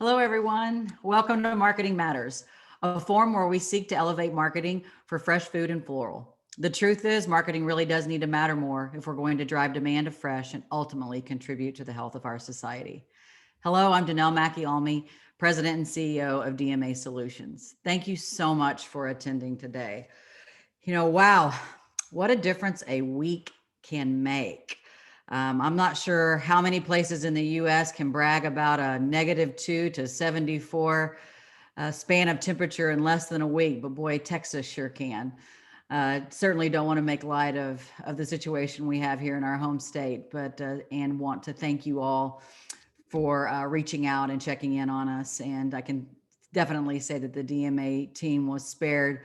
Hello, everyone. Welcome to Marketing Matters, a forum where we seek to elevate marketing for fresh food and floral. The truth is, marketing really does need to matter more if we're going to drive demand of fresh and ultimately contribute to the health of our society. Hello, I'm Danelle Mackey-Almy, President and CEO of DMA Solutions. Thank you so much for attending today. Wow, what a difference a week can make. I'm not sure how many places in the US can brag about a -2 to 74 span of temperature in less than a week, but boy, Texas sure can. Certainly don't want to make light of the situation we have here in our home state, but and want to thank you all for reaching out and checking in on us. And I can definitely say that the DMA team was spared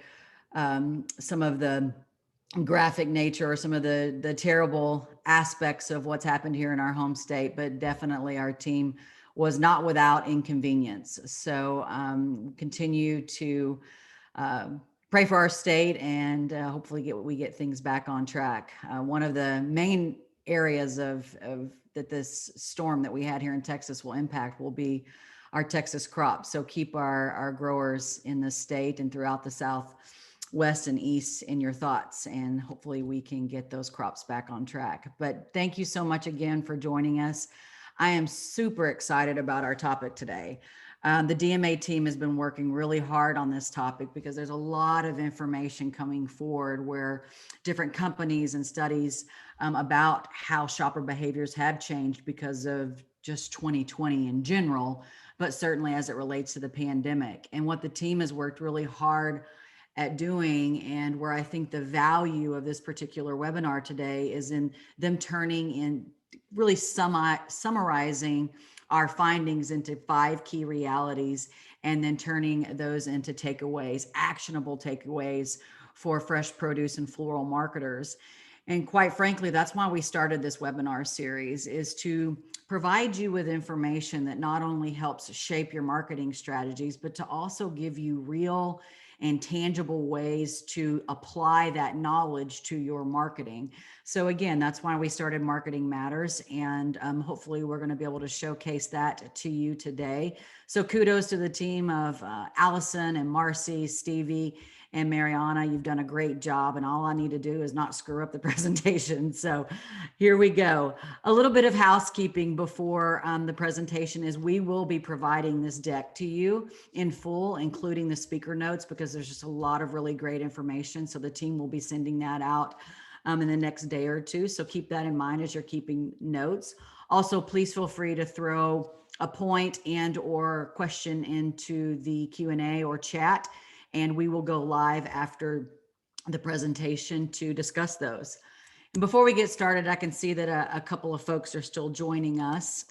some of the graphic nature or some of the terrible aspects of what's happened here in our home state, but definitely our team was not without inconvenience. So continue to pray for our state and hopefully we get things back on track. One of the main areas of that this storm that we had here in Texas will impact will be our Texas crops. So keep our growers in the state and throughout the Southwest and East in your thoughts, and hopefully we can get those crops back on track. But thank you so much again for joining us. I am super excited about our topic today. The DMA team has been working really hard on this topic because there's a lot of information coming forward where different companies and studies about how shopper behaviors have changed because of just 2020 in general, but certainly as it relates to the pandemic. And what the team has worked really hard at doing, and where I think the value of this particular webinar today is in them turning in really summarizing our findings into 5 key realities and then turning those into takeaways, actionable takeaways for fresh produce and floral marketers. And quite frankly, that's why we started this webinar series, is to provide you with information that not only helps shape your marketing strategies, but to also give you real and tangible ways to apply that knowledge to your marketing. So again, that's why we started Marketing Matters, and hopefully we're going to be able to showcase that to you today. So kudos to the team of Allison and Marcy, Stevie, and Mariana. You've done a great job, and all I need to do is not screw up the presentation. So here we go. A little bit of housekeeping before the presentation is we will be providing this deck to you in full, including the speaker notes, because there's just a lot of really great information. So the team will be sending that out in the next day or two. So keep that in mind as you're keeping notes. Also, please feel free to throw a point and or question into the Q&A or chat, and we will go live after the presentation to discuss those. And before we get started, I can see that a couple of folks are still joining us.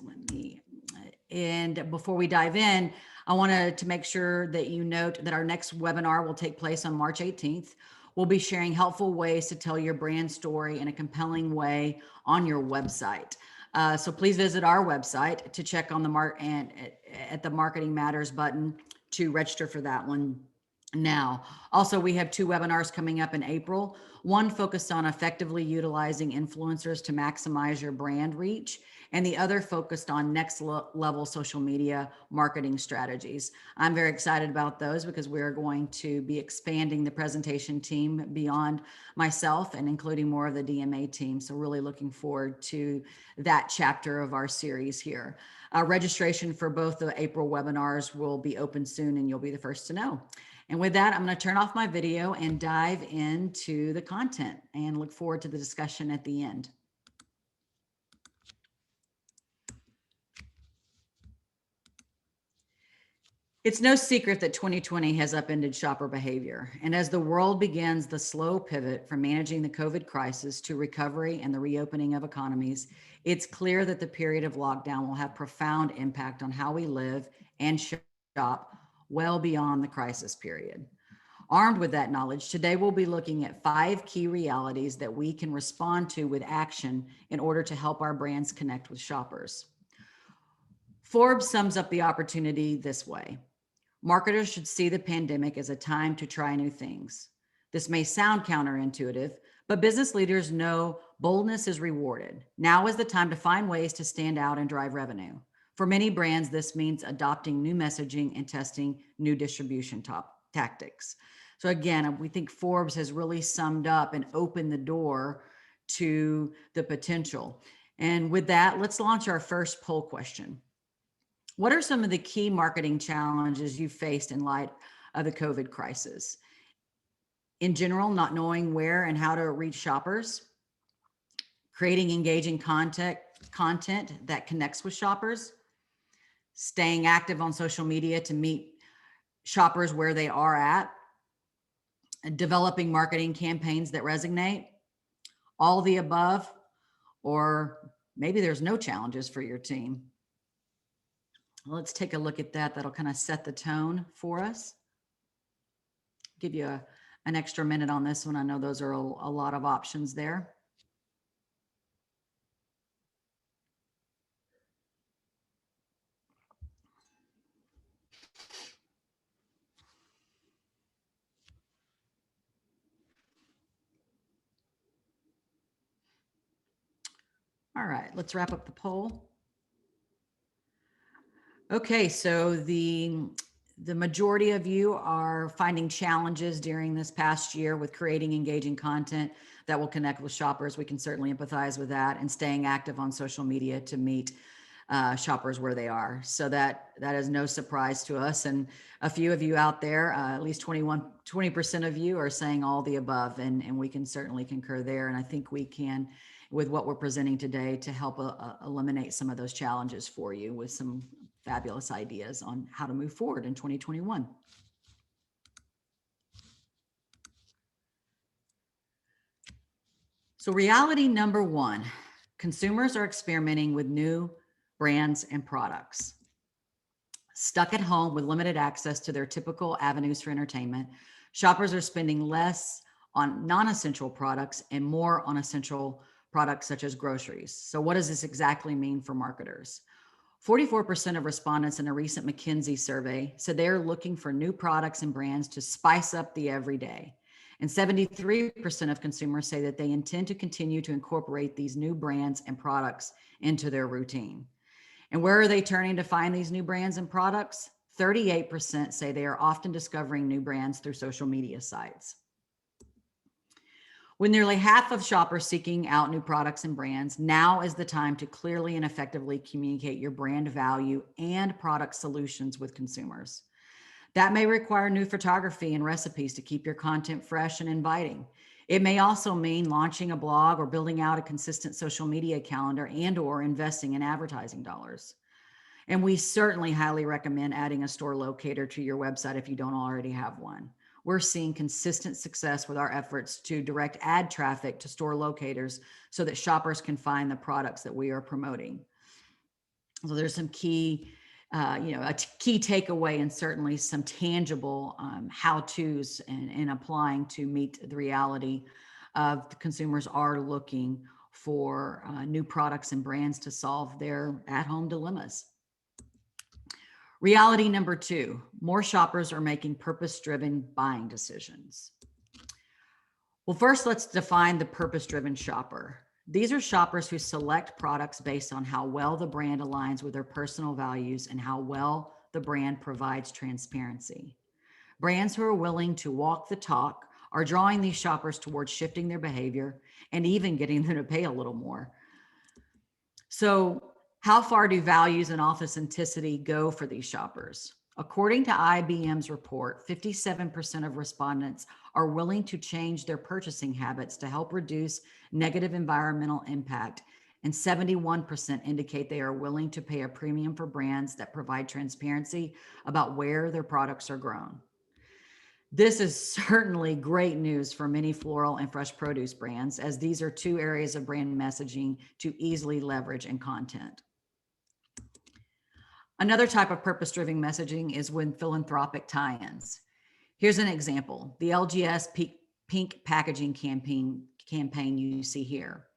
And before we dive in, I wanted to make sure that you note that our next webinar will take place on March 18th. We'll be sharing helpful ways to tell your brand story in a compelling way on your website. So please visit our website to check on at the Marketing Matters button to register for that one now. Also, we have 2 webinars coming up in April. One focused on effectively utilizing influencers to maximize your brand reach, and the other focused on next level social media marketing strategies. I'm very excited about those because we are going to be expanding the presentation team beyond myself and including more of the DMA team. So really looking forward to that chapter of our series here. Registration for both the April webinars will be open soon, and you'll be the first to know. And with that, I'm going to turn off my video and dive into the content and look forward to the discussion at the end. It's no secret that 2020 has upended shopper behavior. And as the world begins the slow pivot from managing the COVID crisis to recovery and the reopening of economies, it's clear that the period of lockdown will have profound impact on how we live and shop well beyond the crisis period. Armed with that knowledge, today we'll be looking at 5 key realities that we can respond to with action in order to help our brands connect with shoppers. Forbes sums up the opportunity this way: marketers should see the pandemic as a time to try new things. This may sound counterintuitive, but business leaders know boldness is rewarded. Now is the time to find ways to stand out and drive revenue. For many brands, this means adopting new messaging and testing new distribution tactics. So again, we think Forbes has really summed up and opened the door to the potential. And with that, let's launch our first poll question. What are some of the key marketing challenges you faced in light of the COVID crisis? In general, not knowing where and how to reach shoppers, creating engaging content that connects with shoppers, staying active on social media to meet shoppers where they are at, developing marketing campaigns that resonate, all the above, or maybe there's no challenges for your team. Let's take a look at that. That'll kind of set the tone for us. Give you an extra minute on this one. I know those are a lot of options there. All right, let's wrap up the poll. Okay, so the majority of you are finding challenges during this past year with creating engaging content that will connect with shoppers. We can certainly empathize with that, and staying active on social media to meet shoppers where they are. So that is no surprise to us. And a few of you out there, at least 20% of you are saying all the above, and we can certainly concur there. And I think we can, with what we're presenting today, to help eliminate some of those challenges for you with some fabulous ideas on how to move forward in 2021. So reality number one, consumers are experimenting with new brands and products. Stuck at home with limited access to their typical avenues for entertainment, shoppers are spending less on non-essential products and more on essential products such as groceries. So what does this exactly mean for marketers? 44% of respondents in a recent McKinsey survey said they're looking for new products and brands to spice up the everyday. And 73% of consumers say that they intend to continue to incorporate these new brands and products into their routine. And where are they turning to find these new brands and products? 38% say they are often discovering new brands through social media sites. With nearly half of shoppers seeking out new products and brands, now is the time to clearly and effectively communicate your brand value and product solutions with consumers. That may require new photography and recipes to keep your content fresh and inviting. It may also mean launching a blog or building out a consistent social media calendar and/or investing in advertising dollars. And we certainly highly recommend adding a store locator to your website if you don't already have one. We're seeing consistent success with our efforts to direct ad traffic to store locators so that shoppers can find the products that we are promoting. So there's some key, a key takeaway and certainly some tangible how-tos in applying to meet the reality of the consumers are looking for new products and brands to solve their at-home dilemmas. Reality number two, more shoppers are making purpose-driven buying decisions. Well, first, let's define the purpose-driven shopper. These are shoppers who select products based on how well the brand aligns with their personal values and how well the brand provides transparency. Brands who are willing to walk the talk are drawing these shoppers towards shifting their behavior and even getting them to pay a little more. So, how far do values and authenticity go for these shoppers? According to IBM's report, 57% of respondents are willing to change their purchasing habits to help reduce negative environmental impact, and 71% indicate they are willing to pay a premium for brands that provide transparency about where their products are grown. This is certainly great news for many floral and fresh produce brands, as these are two areas of brand messaging to easily leverage in content. Another type of purpose-driven messaging is with philanthropic tie-ins. Here's an example, the LGS pink packaging campaign you see here.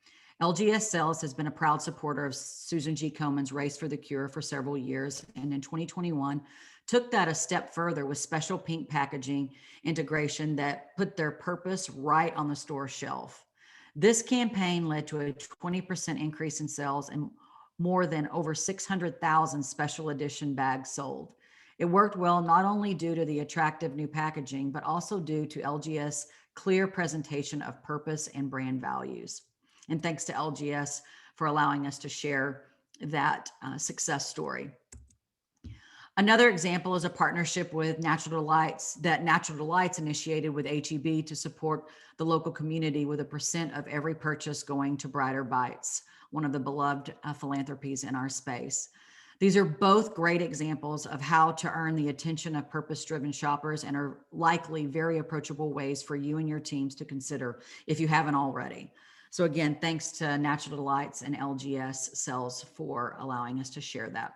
LGS Sales has been a proud supporter of Susan G. Komen's Race for the Cure for several years, and in 2021 took that a step further with special pink packaging integration that put their purpose right on the store shelf. This campaign led to a 20% increase in sales and more than over 600,000 special edition bags sold. It worked well not only due to the attractive new packaging, but also due to LGS clear presentation of purpose and brand values. And thanks to LGS for allowing us to share that success story. Another example is a partnership with Natural Delights that Natural Delights initiated with HEB to support the local community with a percent of every purchase going to Brighter Bites, one of the beloved philanthropies in our space. These are both great examples of how to earn the attention of purpose-driven shoppers and are likely very approachable ways for you and your teams to consider if you haven't already. So again, thanks to Natural Delights and LGS Cells for allowing us to share that.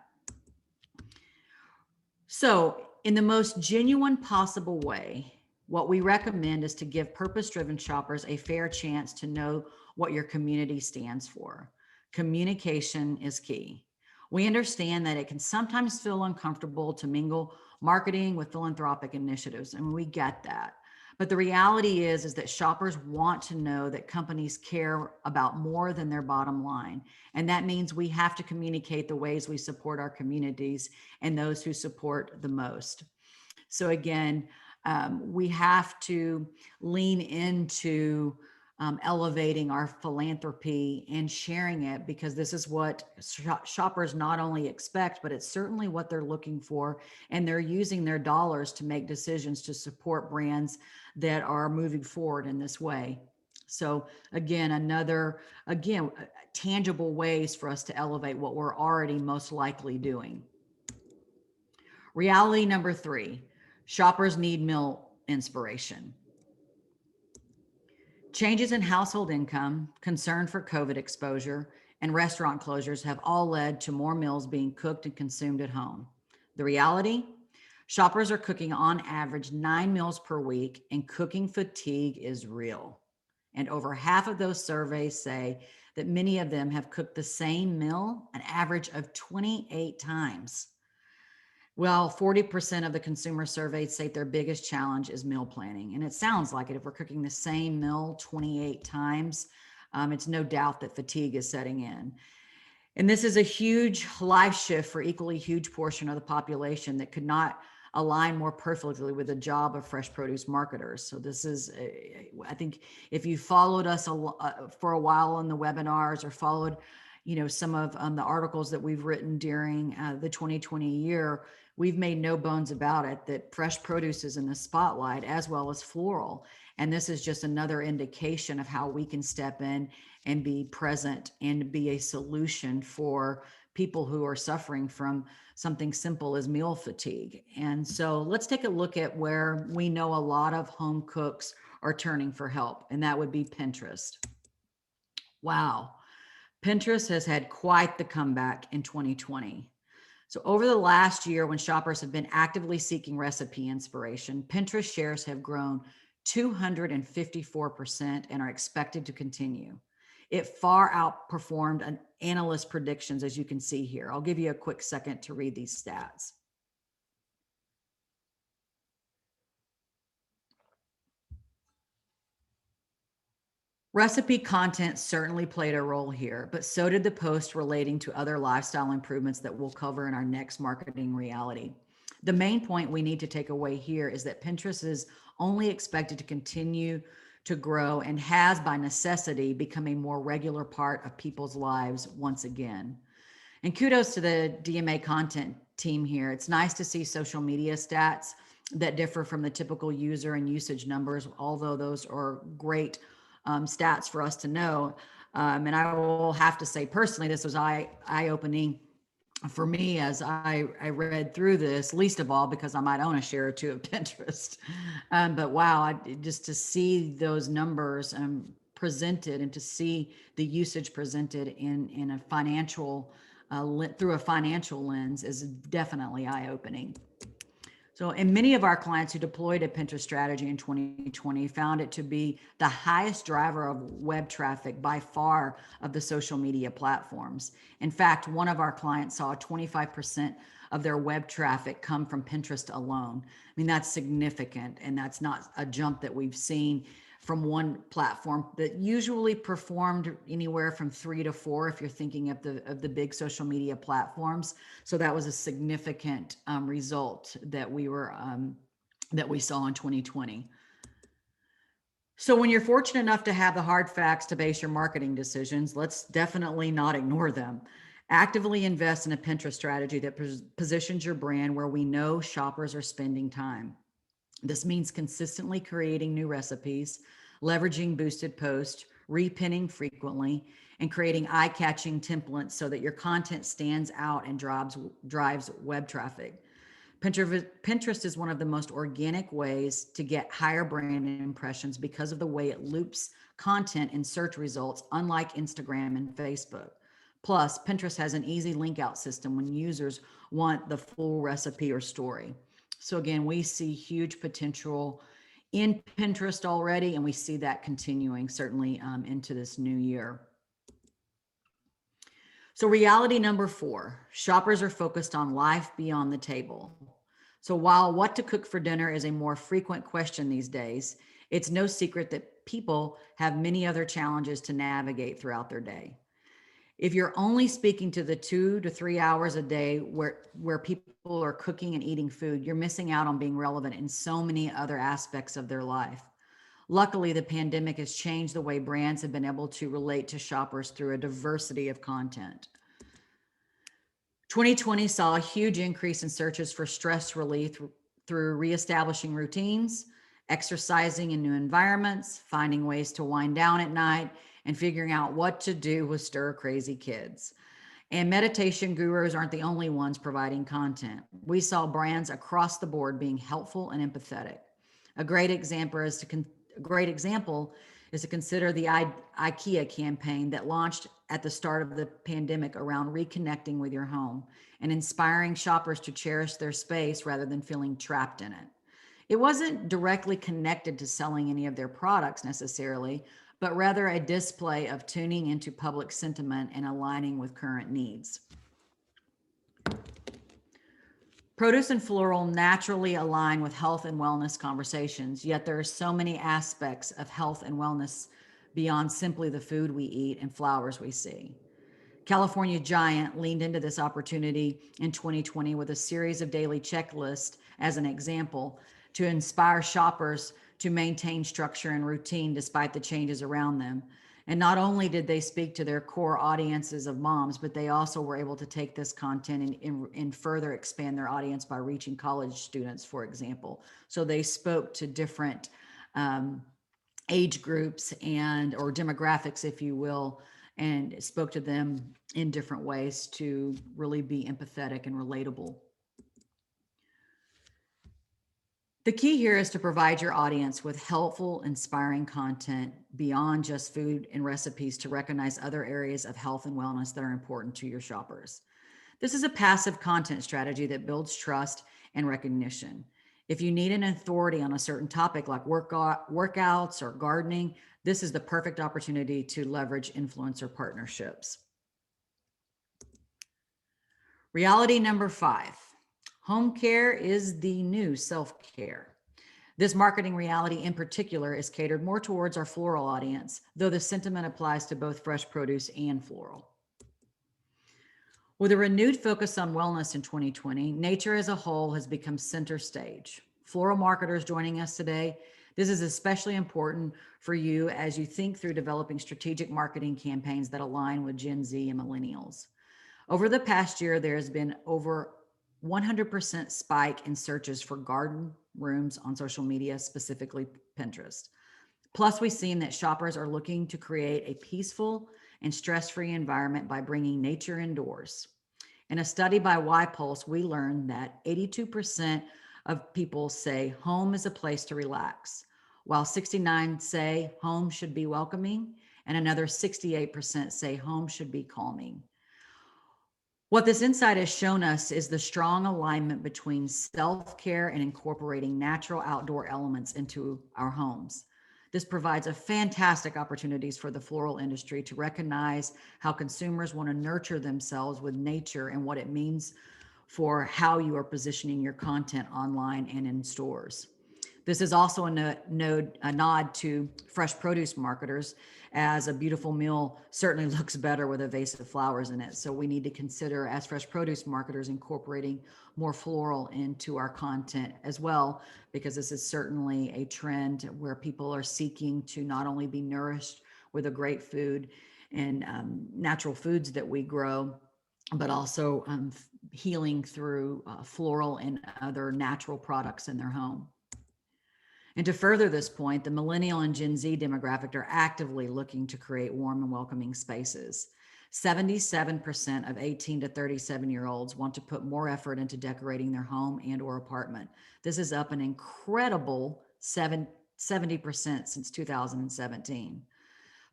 So in the most genuine possible way, what we recommend is to give purpose-driven shoppers a fair chance to know what your community stands for. Communication is key. We understand that it can sometimes feel uncomfortable to mingle marketing with philanthropic initiatives, and we get that. But the reality is that shoppers want to know that companies care about more than their bottom line. And that means we have to communicate the ways we support our communities and those who support the most. So again, we have to lean into elevating our philanthropy and sharing it, because this is what shoppers not only expect, but it's certainly what they're looking for. And they're using their dollars to make decisions to support brands that are moving forward in this way. So again, tangible ways for us to elevate what we're already most likely doing. Reality number 3, shoppers need meal inspiration. Changes in household income, concern for COVID exposure, and restaurant closures have all led to more meals being cooked and consumed at home. The reality? Shoppers are cooking on average 9 meals per week, and cooking fatigue is real. And over half of those surveys say that many of them have cooked the same meal an average of 28 times. Well, 40% of the consumer surveyed say their biggest challenge is meal planning. And it sounds like it. If we're cooking the same meal 28 times, it's no doubt that fatigue is setting in. And this is a huge life shift for equally huge portion of the population that could not align more perfectly with the job of fresh produce marketers. So this is, I think if you followed us for a while on the webinars or followed, some of the articles that we've written during the 2020 year, we've made no bones about it that fresh produce is in the spotlight as well as floral. And this is just another indication of how we can step in and be present and be a solution for people who are suffering from something simple as meal fatigue. And so let's take a look at where we know a lot of home cooks are turning for help, and that would be Pinterest. Wow. Pinterest has had quite the comeback in 2020. So over the last year, when shoppers have been actively seeking recipe inspiration, Pinterest shares have grown 254% and are expected to continue. It far outperformed an analyst predictions, as you can see here. I'll give you a quick second to read these stats. Recipe content certainly played a role here, but so did the post relating to other lifestyle improvements that we'll cover in our next marketing reality. The main point we need to take away here is that Pinterest is only expected to continue to grow and has by necessity become a more regular part of people's lives once again. And kudos to the DMA content team here. It's nice to see social media stats that differ from the typical user and usage numbers, although those are great stats for us to know. And I will have to say personally, this was eye-opening for me as I read through this, least of all because I might own a share or two of Pinterest. But wow, just to see those numbers presented and to see the usage presented in a financial, through a financial lens is definitely eye-opening. So, and many of our clients who deployed a Pinterest strategy in 2020 found it to be the highest driver of web traffic by far of the social media platforms. In fact, one of our clients saw 25% of their web traffic come from Pinterest alone. I mean, that's significant, and that's not a jump that we've seen from one platform that usually performed anywhere from 3 to 4 if you're thinking of the big social media platforms. So that was a significant result that we saw in 2020. So when you're fortunate enough to have the hard facts to base your marketing decisions, let's definitely not ignore them. Actively invest in a Pinterest strategy that positions your brand where we know shoppers are spending time. This means consistently creating new recipes, leveraging boosted posts, repinning frequently, and creating eye-catching templates so that your content stands out and drives web traffic. Pinterest is one of the most organic ways to get higher brand impressions because of the way it loops content in search results, unlike Instagram and Facebook. Plus, Pinterest has an easy link out system when users want the full recipe or story. So again, we see huge potential in Pinterest already, and we see that continuing certainly into this new year. So reality number 4, shoppers are focused on life beyond the table. So while what to cook for dinner is a more frequent question these days, it's no secret that people have many other challenges to navigate throughout their day. If you're only speaking to the 2 to 3 hours a day where people are cooking and eating food, you're missing out on being relevant in so many other aspects of their life. Luckily, the pandemic has changed the way brands have been able to relate to shoppers through a diversity of content. 2020 saw a huge increase in searches for stress relief through reestablishing routines, exercising in new environments, finding ways to wind down at night, and figuring out what to do with stir crazy kids. And meditation gurus aren't the only ones providing content. We saw brands across the board being helpful and empathetic. A great example is to consider the IKEA campaign that launched at the start of the pandemic around reconnecting with your home and inspiring shoppers to cherish their space rather than feeling trapped in it. It wasn't directly connected to selling any of their products necessarily, but rather a display of tuning into public sentiment and aligning with current needs. Produce and floral naturally align with health and wellness conversations, yet there are so many aspects of health and wellness beyond simply the food we eat and flowers we see. California Giant leaned into this opportunity in 2020 with a series of daily checklists as an example to inspire shoppers to maintain structure and routine despite the changes around them. And not only did they speak to their core audiences of moms, but they also were able to take this content and further expand their audience by reaching college students, for example. So they spoke to different age groups or demographics, if you will, and spoke to them in different ways to really be empathetic and relatable. The key here is to provide your audience with helpful, inspiring content beyond just food and recipes to recognize other areas of health and wellness that are important to your shoppers. This is a passive content strategy that builds trust and recognition. If you need an authority on a certain topic like workouts or gardening, this is the perfect opportunity to leverage influencer partnerships. Reality number 5. Home care is the new self-care. This marketing reality in particular is catered more towards our floral audience, though the sentiment applies to both fresh produce and floral. With a renewed focus on wellness in 2020, nature as a whole has become center stage. Floral marketers joining us today, this is especially important for you as you think through developing strategic marketing campaigns that align with Gen Z and millennials. Over the past year, there has been over 100% spike in searches for garden rooms on social media, specifically Pinterest. Plus, we've seen that shoppers are looking to create a peaceful and stress-free environment by bringing nature indoors. In a study by YPulse, we learned that 82% of people say home is a place to relax, while 69% say home should be welcoming, and another 68% say home should be calming. What this insight has shown us is the strong alignment between self-care and incorporating natural outdoor elements into our homes. This provides a fantastic opportunities for the floral industry to recognize how consumers want to nurture themselves with nature and what it means for how you are positioning your content online and in stores. This is also a nod to fresh produce marketers, as a beautiful meal certainly looks better with a vase of flowers in it. So we need to consider, as fresh produce marketers, incorporating more floral into our content as well, because this is certainly a trend where people are seeking to not only be nourished with a great food and natural foods that we grow, but also healing through floral and other natural products in their home. And to further this point, the millennial and Gen Z demographic are actively looking to create warm and welcoming spaces. 77% of 18 to 37-year-olds want to put more effort into decorating their home and or apartment. This is up an incredible 70% since 2017.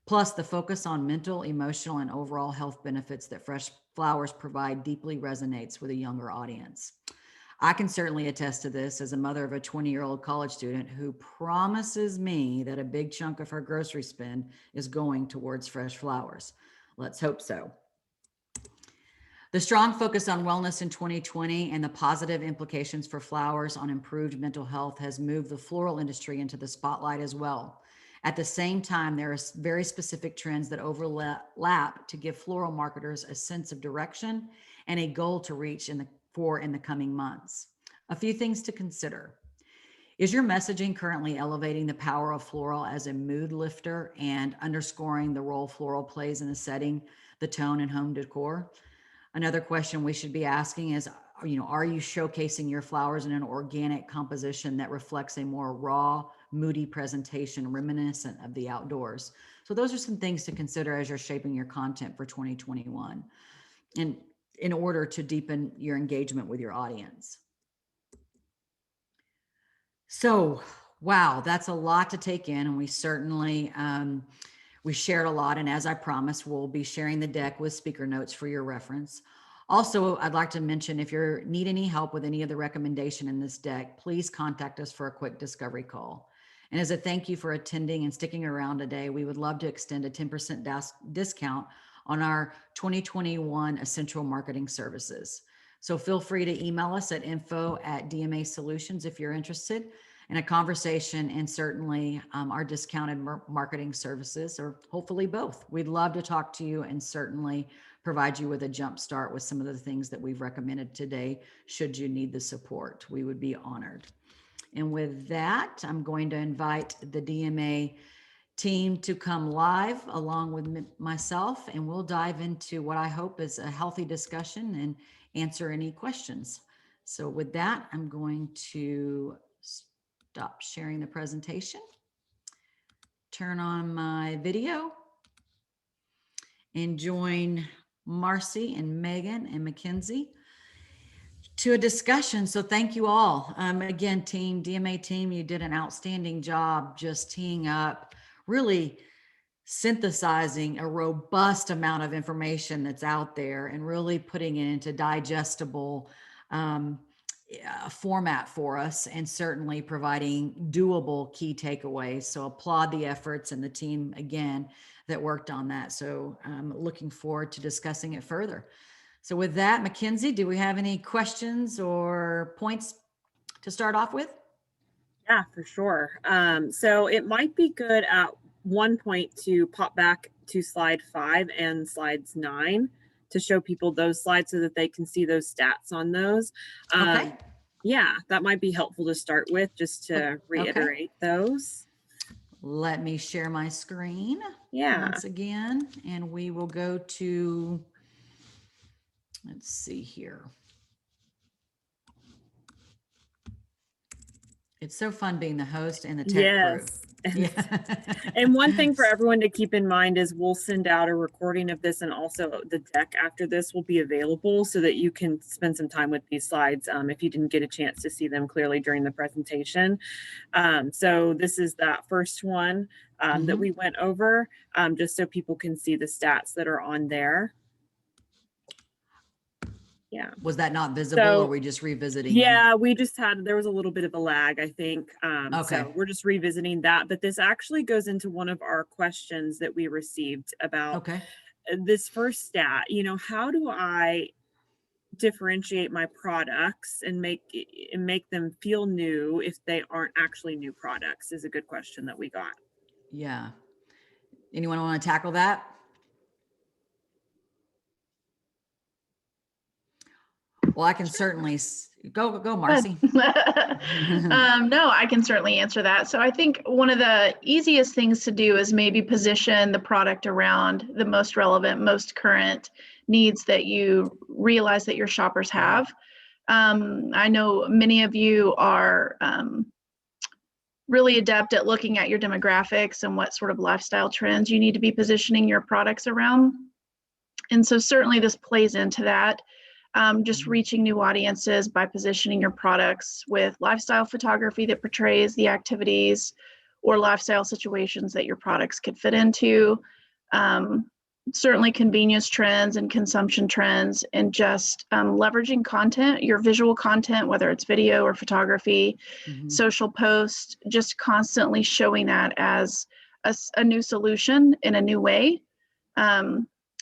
Plus, the focus on mental, emotional, and overall health benefits that fresh flowers provide deeply resonates with a younger audience. I can certainly attest to this as a mother of a 20-year-old college student who promises me that a big chunk of her grocery spend is going towards fresh flowers. Let's hope so. The strong focus on wellness in 2020 and the positive implications for flowers on improved mental health has moved the floral industry into the spotlight as well. At the same time, there are very specific trends that overlap to give floral marketers a sense of direction and a goal to reach in the coming months. A few things to consider. Is your messaging currently elevating the power of floral as a mood lifter and underscoring the role floral plays in the setting, the tone, and home decor? Another question we should be asking is, are you showcasing your flowers in an organic composition that reflects a more raw, moody presentation reminiscent of the outdoors? So those are some things to consider as you're shaping your content for 2021. And in order to deepen your engagement with your audience. So, wow, that's a lot to take in. And we certainly, we shared a lot. And as I promised, we'll be sharing the deck with speaker notes for your reference. Also, I'd like to mention, if you need any help with any of the recommendation in this deck, please contact us for a quick discovery call. And as a thank you for attending and sticking around today, we would love to extend a 10% discount on our 2021 essential marketing services. So feel free to email us at info@DMA Solutions if you're interested in a conversation, and certainly our discounted marketing services, or hopefully both. We'd love to talk to you and certainly provide you with a jump start with some of the things that we've recommended today, should you need the support. We would be honored. And with that, I'm going to invite the DMA team to come live along with myself, and we'll dive into what I hope is a healthy discussion and answer any questions. So with that, I'm going to stop sharing the presentation, turn on my video, and join Marcy and Megan and Mackenzie to a discussion. So thank you all. Again, DMA team, you did an outstanding job just teeing up, really synthesizing a robust amount of information that's out there and really putting it into digestible format for us, and certainly providing doable key takeaways. So applaud the efforts and the team again that worked on that. So I'm looking forward to discussing it further. So with that, Mackenzie, do we have any questions or points to start off with? Yeah, for sure. So it might be good at one point to pop back to slide 5 and slides 9 to show people those slides so that they can see those stats on those. Okay. Yeah, that might be helpful to start with, just to reiterate those. Let me share my screen once again, and we will go to, let's see here. It's so fun being the host and the tech crew. And one thing for everyone to keep in mind is we'll send out a recording of this, and also the deck after this will be available so that you can spend some time with these slides if you didn't get a chance to see them clearly during the presentation. So this is that first one that we went over, just so people can see the stats that are on there. Yeah. Was that not visible, or are we just revisiting? Yeah, there was a little bit of a lag, I think. So we're just revisiting that, but this actually goes into one of our questions that we received about this first stat. How do I differentiate my products and make them feel new if they aren't actually new products is a good question that we got. Yeah. Anyone want to tackle that? Well, I can certainly go, Marcy. No, I can certainly answer that. So I think one of the easiest things to do is maybe position the product around the most relevant, most current needs that you realize that your shoppers have. I know many of you are really adept at looking at your demographics and what sort of lifestyle trends you need to be positioning your products around. And so certainly this plays into that. Just reaching new audiences by positioning your products with lifestyle photography that portrays the activities or lifestyle situations that your products could fit into. Certainly convenience trends and consumption trends, and just leveraging content, your visual content, whether it's video or photography, social posts, just constantly showing that as a new solution in a new way,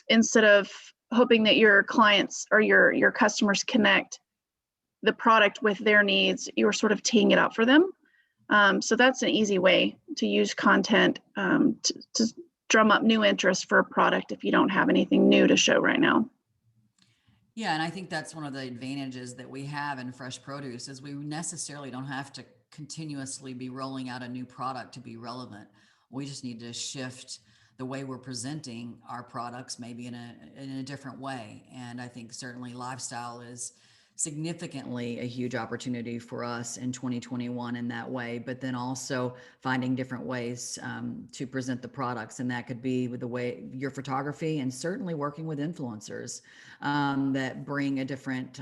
instead of hoping that your clients or your customers connect the product with their needs. You're sort of teeing it up for them. So that's an easy way to use content to drum up new interest for a product if you don't have anything new to show right now. Yeah, and I think that's one of the advantages that we have in fresh produce is we necessarily don't have to continuously be rolling out a new product to be relevant. We just need to shift the way we're presenting our products maybe in a different way. And I think certainly lifestyle is significantly a huge opportunity for us in 2021 in that way, but then also finding different ways to present the products. And that could be with the way your photography, and certainly working with influencers that bring a different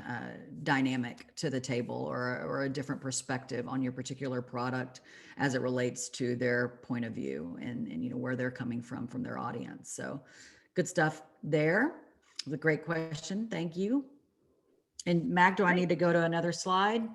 dynamic to the table, or a different perspective on your particular product as it relates to their point of view and where they're coming from their audience. So good stuff there. It was a great question. Thank you. And Mac, do I need to go to another slide?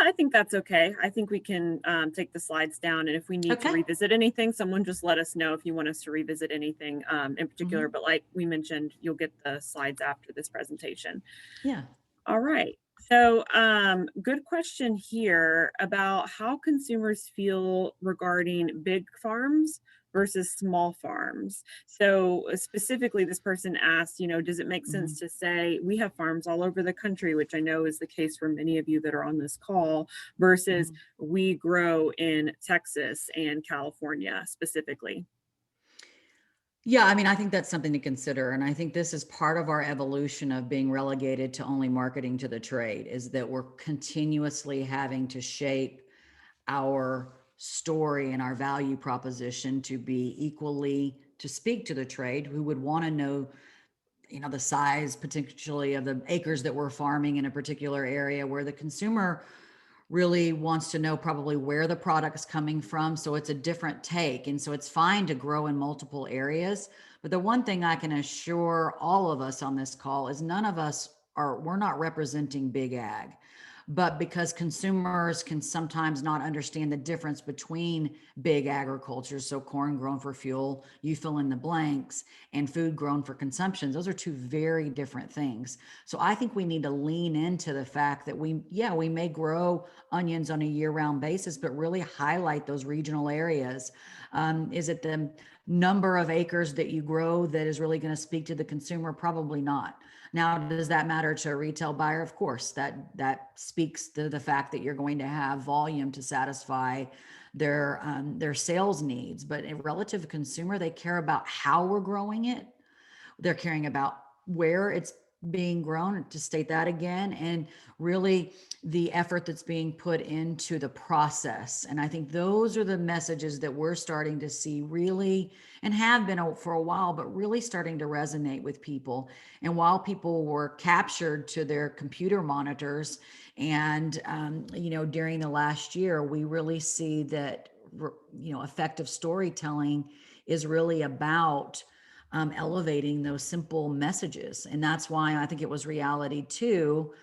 I think that's okay. I think we can take the slides down, and if we need to revisit anything, someone just let us know if you want us to revisit anything in particular. But like we mentioned, you'll get the slides after this presentation. Yeah. All right. So good question here about how consumers feel regarding big farms versus small farms. So specifically, this person asked, does it make sense to say we have farms all over the country, which I know is the case for many of you that are on this call, versus we grow in Texas and California specifically? Yeah, I mean, I think that's something to consider. And I think this is part of our evolution of being relegated to only marketing to the trade, is that we're continuously having to shape our story and our value proposition to be equally to speak to the trade, who would want to know the size potentially of the acres that we're farming in a particular area, where the consumer really wants to know probably where the product's coming from. So it's a different take. And so it's fine to grow in multiple areas. But the one thing I can assure all of us on this call is none of us we're not representing big ag. But because consumers can sometimes not understand the difference between big agriculture, so corn grown for fuel, you fill in the blanks, and food grown for consumption, those are two very different things. So I think we need to lean into the fact that we may grow onions on a year-round basis, but really highlight those regional areas. Is it the number of acres that you grow that is really going to speak to the consumer? Probably not. Now, does that matter to a retail buyer? Of course, that speaks to the fact that you're going to have volume to satisfy their sales needs. But a relative consumer, they care about how we're growing it. They're caring about where it's being grown, to state that again, and really the effort that's being put into the process. And I think those are the messages that we're starting to see really, and have been for a while, but really starting to resonate with people. And while people were captured to their computer monitors and, during the last year, we really see that, effective storytelling is really about elevating those simple messages. And that's why I think it was reality too.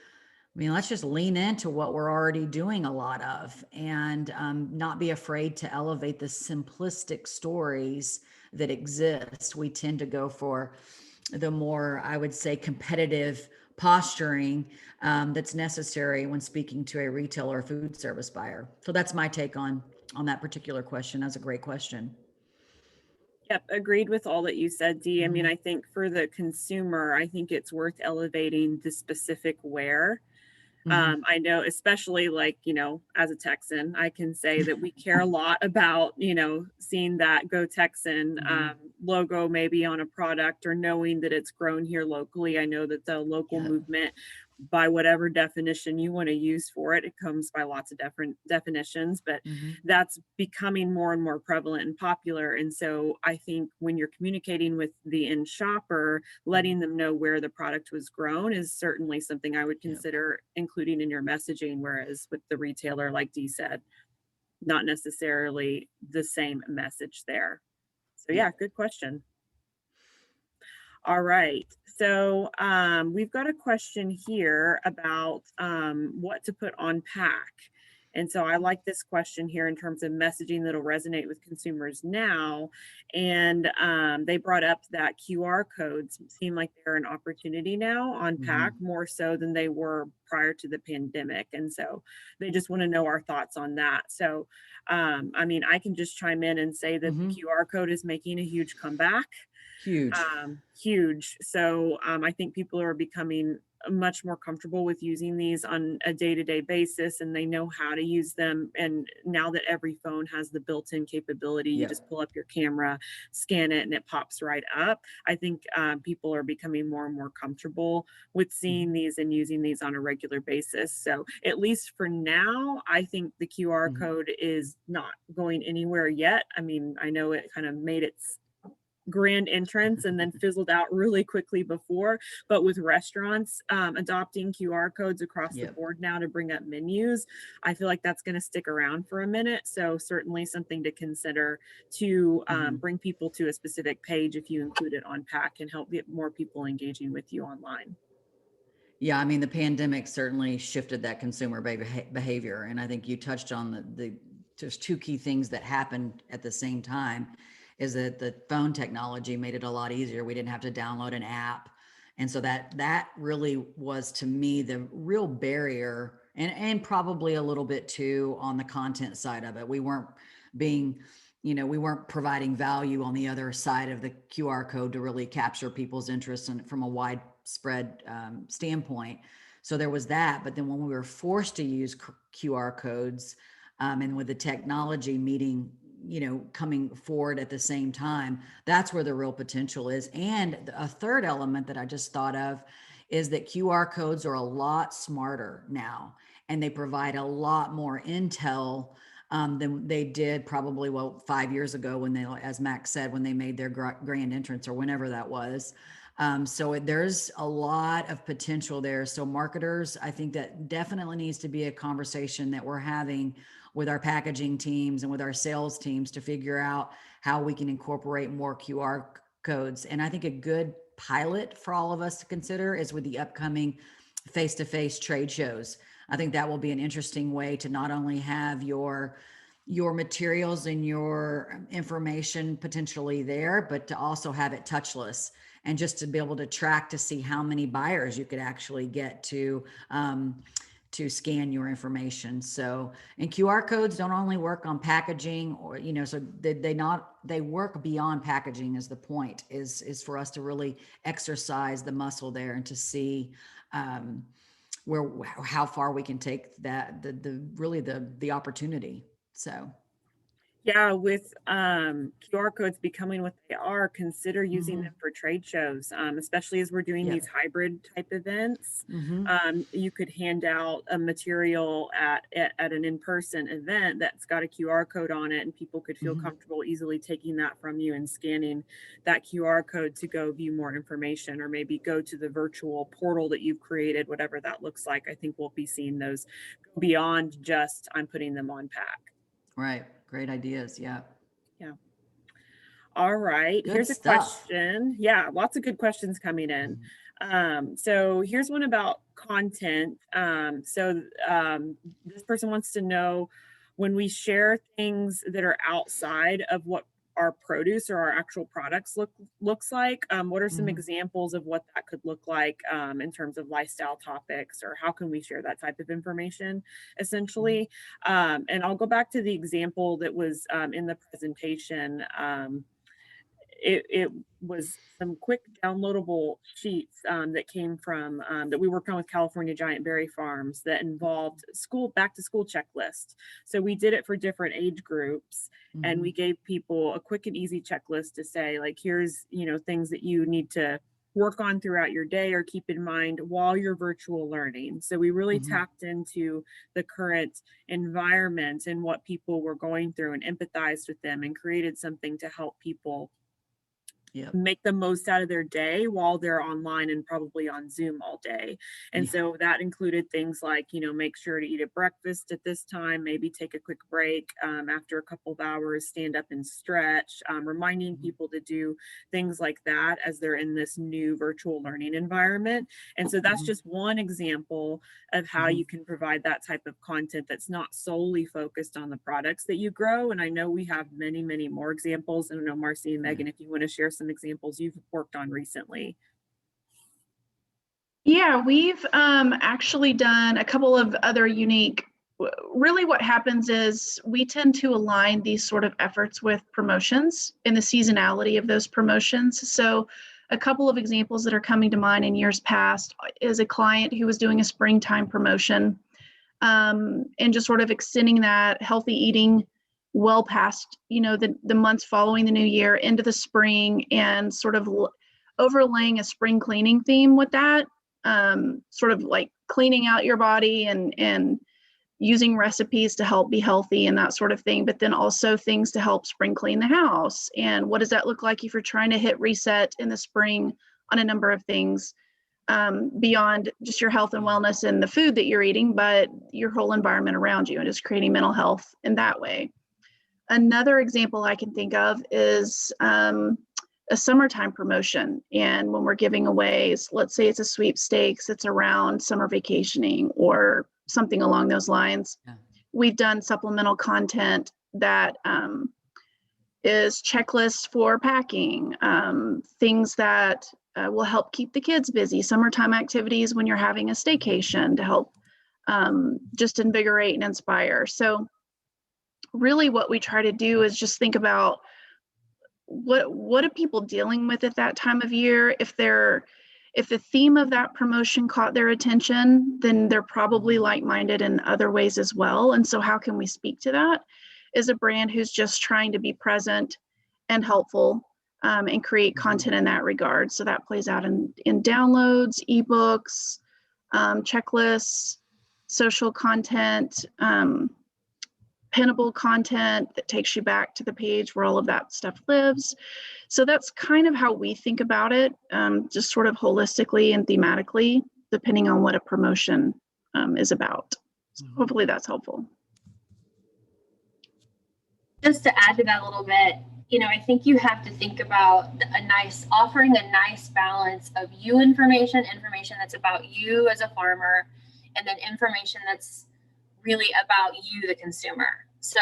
I mean, let's just lean into what we're already doing a lot of, and not be afraid to elevate the simplistic stories that exist. We tend to go for the more, I would say, competitive posturing that's necessary when speaking to a retailer or food service buyer. So that's my take on that particular question. That's a great question. Yep, agreed with all that you said, Dee. I mean, Mhm. I think for the consumer, I think it's worth elevating the specific where. Mhm. I know, especially like, as a Texan, I can say that we care a lot about, seeing that Go Texan Mhm. logo maybe on a product, or knowing that it's grown here locally. I know that the local Yep. movement, by whatever definition you want to use for it, it comes by lots of different definitions, but Mhm. that's becoming more and more prevalent and popular. And so I think when you're communicating with the end shopper, letting them know where the product was grown is certainly something I would Yep. consider including in your messaging. Whereas with the retailer, like Dee said, not necessarily the same message there. So yeah, Yep. good question. All right. So we've got a question here about what to put on pack. And so I like this question here in terms of messaging that'll resonate with consumers now. And they brought up that QR codes seem like they're an opportunity now on pack, Mhm. more so than they were prior to the pandemic. And so they just want to know our thoughts on that. So, I mean, I can just chime in and say that the Mhm. QR code is making a huge comeback. Huge. Huge. So I think people are becoming much more comfortable with using these on a day-to-day basis, and they know how to use them. And now that every phone has the built-in capability, you just Yep. pull up your camera, scan it, and it pops right up. I think people are becoming more and more comfortable with seeing Mhm. these and using these on a regular basis. So at least for now, I think the QR Mhm. code is not going anywhere yet. I mean, I know it kind of made its grand entrance and then fizzled out really quickly before. But with restaurants adopting QR codes across the Yep. board now to bring up menus, I feel like that's going to stick around for a minute. So certainly something to consider to Mhm. bring people to a specific page if you include it on pack, and help get more people engaging with you online. Yeah, I mean, the pandemic certainly shifted that consumer behavior, and I think you touched on the just two key things that happened at the same time. Is that the phone technology made it a lot easier. We didn't have to download an app, and so that really was, to me, the real barrier, and probably a little bit too on the content side of it. We weren't being, we weren't providing value on the other side of the QR code to really capture people's interest and from a widespread standpoint. So there was that. But then when we were forced to use QR codes, and with the technology meeting, coming forward at the same time, that's where the real potential is. And a third element that I just thought of is that QR codes are a lot smarter now, and they provide a lot more intel than they did probably, 5 years ago, when they, as Max said, when they made their grand entrance or whenever that was. So there's a lot of potential there. So marketers, I think that definitely needs to be a conversation that we're having with our packaging teams and with our sales teams to figure out how we can incorporate more QR codes. And I think a good pilot for all of us to consider is with the upcoming face-to-face trade shows. I think that will be an interesting way to not only have your materials and your information potentially there, but to also have it touchless, and just to be able to track to see how many buyers you could actually get to scan your information. So, and QR codes don't only work on packaging, or so they work beyond packaging. Is the point, is for us to really exercise the muscle there and to see where how far we can take that, the really the opportunity. So Yeah, with QR codes becoming what they are, consider using mhm. them for trade shows, especially as we're doing these Yep. hybrid type events. Mm-hmm. You could hand out a material at an in-person event that's got a QR code on it, and people could feel Mm-hmm. comfortable easily taking that from you and scanning that QR code to go view more information, or maybe go to the virtual portal that you've created, whatever that looks like. I think we'll be seeing those go beyond just I'm putting them on pack. Right. Great ideas. Yeah. Yeah. All right. Good Here's a stuff. question. Yeah, lots of good questions coming in. Mhm. So here's one about content. This person wants to know, when we share things that are outside of what our produce or our actual products looks like. What are some Mhm. examples of what that could look like in terms of lifestyle topics, or how can we share that type of information essentially? And I'll go back to the example that was in the presentation. It was some quick downloadable sheets that came from that we worked on with California Giant Berry Farms that involved back to school checklist. So we did it for different age groups, and we gave people a quick and easy checklist to say, like, here's, things that you need to work on throughout your day or keep in mind while you're virtual learning. So we really Mhm. tapped into the current environment and what people were going through and empathized with them and created something to help people Yep. make the most out of their day while they're online and probably on Zoom all day. And Yeah. so that included things like, make sure to eat a breakfast at this time, maybe take a quick break after a couple of hours, stand up and stretch, reminding Mhm. people to do things like that as they're in this new virtual learning environment. And so that's Mhm. just one example of how Mhm. you can provide that type of content that's not solely focused on the products that you grow. And I know we have many, many more examples. I don't know, Marcy and Yeah. Megan, if you want to share some examples you've worked on recently. Yeah, we've actually done a couple of other unique. Really, what happens is we tend to align these sort of efforts with promotions and the seasonality of those promotions. So, a couple of examples that are coming to mind in years past is a client who was doing a springtime promotion and just sort of extending that healthy eating well past, the months following the new year into the spring, and sort of overlaying a spring cleaning theme with that, sort of like cleaning out your body and using recipes to help be healthy and that sort of thing, but then also things to help spring clean the house. And what does that look like if you're trying to hit reset in the spring on a number of things, beyond just your health and wellness and the food that you're eating, but your whole environment around you, and just creating mental health in that way. Another example I can think of is a summertime promotion. And when we're giving away, let's say it's a sweepstakes, it's around summer vacationing or something along those lines. Yeah. We've done supplemental content that is checklists for packing, things that will help keep the kids busy, summertime activities when you're having a staycation to help just invigorate and inspire. So really what we try to do is just think about what are people dealing with at that time of year. If the theme of that promotion caught their attention, then they're probably like-minded in other ways as well. And so how can we speak to that as a brand who's just trying to be present and helpful, and create content in that regard? So that plays out in downloads, ebooks, checklists, social content, pinnable content that takes you back to the page where all of that stuff lives. So that's kind of how we think about it, just sort of holistically and thematically, depending on what a promotion is about. So hopefully that's helpful. Just to add to that a little bit, I think you have to think about offering a nice balance of you information that's about you as a farmer, and then information that's really about you, the consumer. So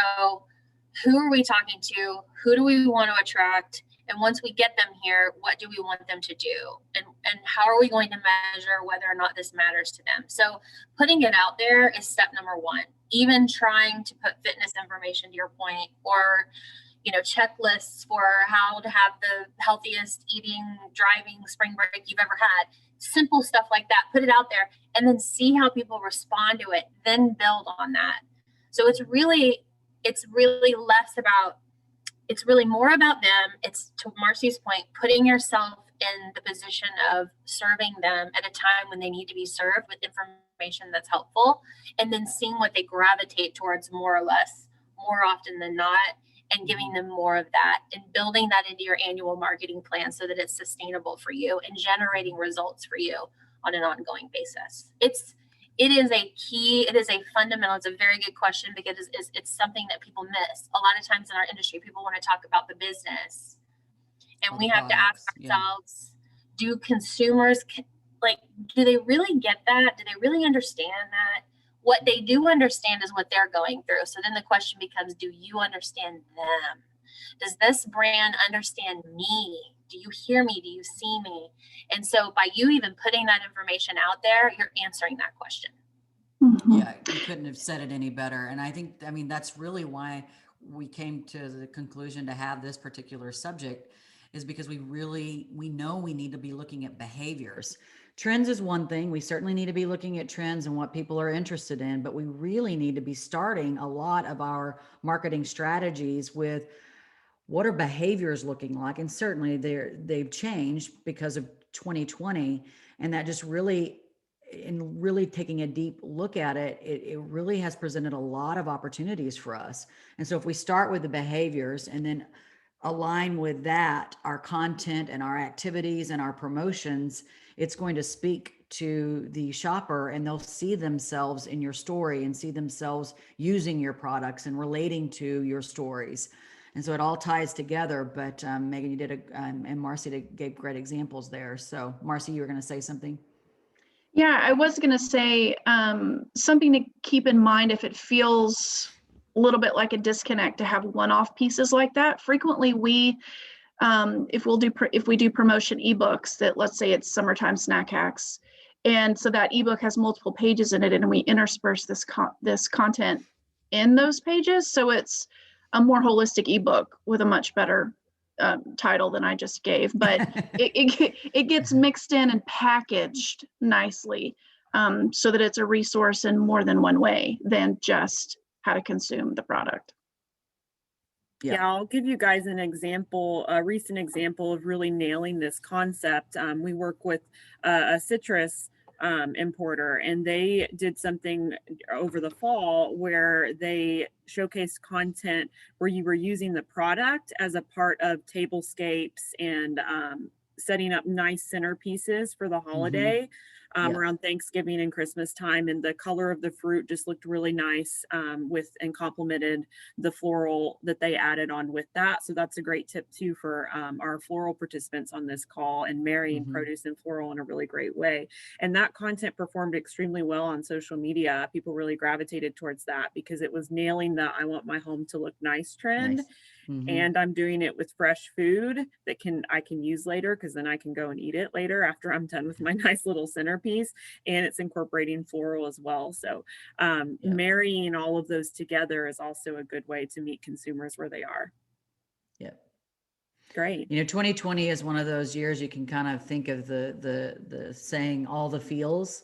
who are we talking to? Who do we want to attract? And once we get them here, what do we want them to do? And how are we going to measure whether or not this matters to them? So putting it out there is step number one. Even trying to put fitness information, to your point, or checklists for how to have the healthiest eating, driving spring break you've ever had. Simple stuff like that. Put it out there and then see how people respond to it. Then build on that. So it's really more about them. It's, to Marcy's point, putting yourself in the position of serving them at a time when they need to be served with information that's helpful, and then seeing what they gravitate towards more or less, more often than not, and giving them more of that and building that into your annual marketing plan so that it's sustainable for you and generating results for you on an ongoing basis. It is a fundamental, it's a very good question, because it's something that people miss. A lot of times in our industry, people want to talk about the business, and we have to ask ourselves, do consumers, do they really get that? Do they really understand that? What they do understand is what they're going through. So then the question becomes, do you understand them? Does this brand understand me? Do you hear me? Do you see me? And so by you even putting that information out there, you're answering that question. Mhm. Yeah, you couldn't have said it any better. And I mean, that's really why we came to the conclusion to have this particular subject, is because we know we need to be looking at behaviors. Trends is one thing. We certainly need to be looking at trends and what people are interested in, but we really need to be starting a lot of our marketing strategies with what are behaviors looking like. And certainly they've changed because of 2020. And that just really, in really taking a deep look at it, it really has presented a lot of opportunities for us. And so if we start with the behaviors and then align with that, our content and our activities and our promotions, it's going to speak to the shopper, and they'll see themselves in your story and see themselves using your products and relating to your stories. And so it all ties together. But Megan, you did and Marcy gave great examples there. So Marcy, you were going to say something? Yeah, I was going to say something to keep in mind if it feels a little bit like a disconnect to have one-off pieces like that. Frequently, if we do promotion ebooks, that let's say it's summertime snack hacks, and so that ebook has multiple pages in it, and we intersperse this content in those pages, so it's a more holistic ebook with a much better title than I just gave, but it gets mixed in and packaged nicely, so that it's a resource in more than one way than just how to consume the product. Yeah, I'll give you guys an example, a recent example of really nailing this concept. We work with a citrus importer, and they did something over the fall where they showcased content where you were using the product as a part of tablescapes and setting up nice centerpieces for the holiday. Yeah. Around Thanksgiving and Christmas time, and the color of the fruit just looked really nice and complemented the floral that they added on with that. So that's a great tip too for our floral participants on this call, and marrying produce and floral in a really great way. And that content performed extremely well on social media. People really gravitated towards that because it was nailing the "I want my home to look nice" trend. Nice. And I'm doing it with fresh food that I can use later, because then I can go and eat it later after I'm done with my nice little centerpiece. And it's incorporating floral as well. So marrying all of those together is also a good way to meet consumers where they are. Yeah. Great. 2020 is one of those years you can kind of think of the saying all the feels,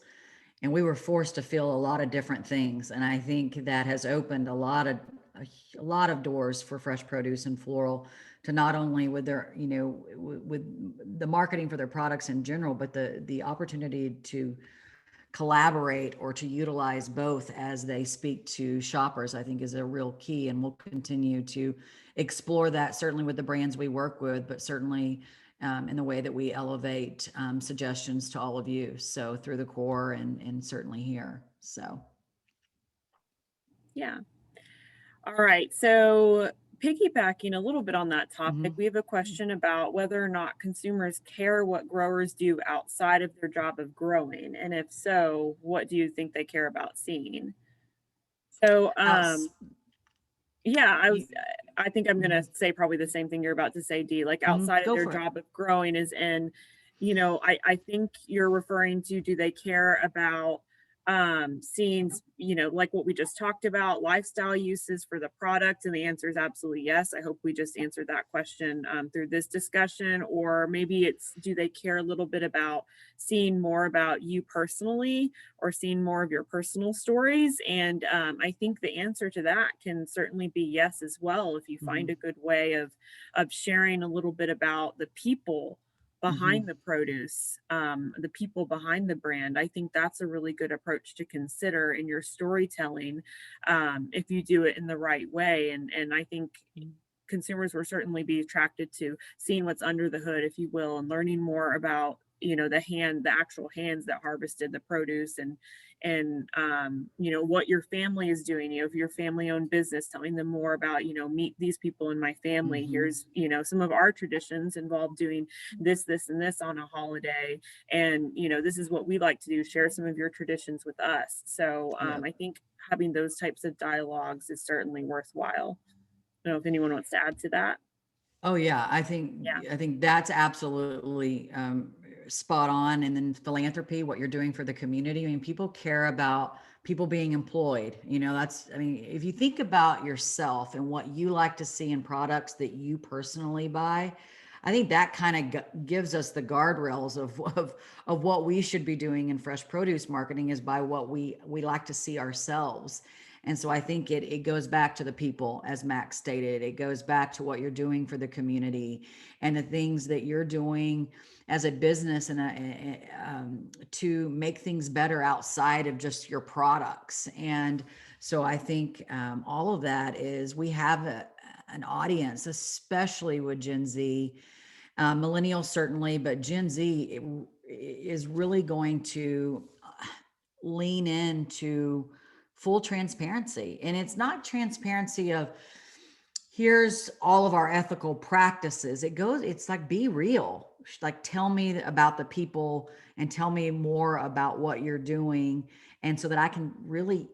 and we were forced to feel a lot of different things. And I think that has opened a lot of doors for fresh produce and floral, to not only with their, with the marketing for their products in general, but the opportunity to collaborate or to utilize both as they speak to shoppers, I think is a real key. And we'll continue to explore that, certainly with the brands we work with, but certainly in the way that we elevate suggestions to all of you. So through the core and certainly here. So. Yeah. All right. So piggybacking a little bit on that topic, we have a question about whether or not consumers care what growers do outside of their job of growing. And if so, what do you think they care about seeing? So, yeah, I think I'm going to say probably the same thing you're about to say, Dee. Like outside of their job of growing is in, I think you're referring to, do they care about seeing, like what we just talked about, lifestyle uses for the product? And the answer is absolutely yes. I hope we just answered that question through this discussion. Or maybe it's, do they care a little bit about seeing more about you personally, or seeing more of your personal stories? And I think the answer to that can certainly be yes as well. If you find a good way of sharing a little bit about the people behind the produce, the people behind the brand, I think that's a really good approach to consider in your storytelling, if you do it in the right way. And I think consumers will certainly be attracted to seeing what's under the hood, if you will, and learning more about, the actual hands that harvested the produce, and what your family is doing. If you're a family-owned business, telling them more about, meet these people in my family. Here's, some of our traditions involve doing this, and this on a holiday. And, this is what we like to do. Share some of your traditions with us. So I think having those types of dialogues is certainly worthwhile. I don't know if anyone wants to add to that. Oh yeah, Yeah. I think that's absolutely spot on. And then philanthropy, what you're doing for the community. I mean, people care about people being employed. You know, that's I mean, if you think about yourself and what you like to see in products that you personally buy, I think that kind of gives us the guardrails of what we should be doing in fresh produce marketing is by what we like to see ourselves. And so I think it goes back to the people, as Max stated. It goes back to what you're doing for the community and the things that you're doing as a business to make things better outside of just your products. And so I think all of that is we have an audience, especially with Gen Z, millennials certainly, but Gen Z is really going to lean into full transparency. And it's not transparency of here's all of our ethical practices. It's like be real. Like tell me about the people and tell me more about what you're doing. And so that I can really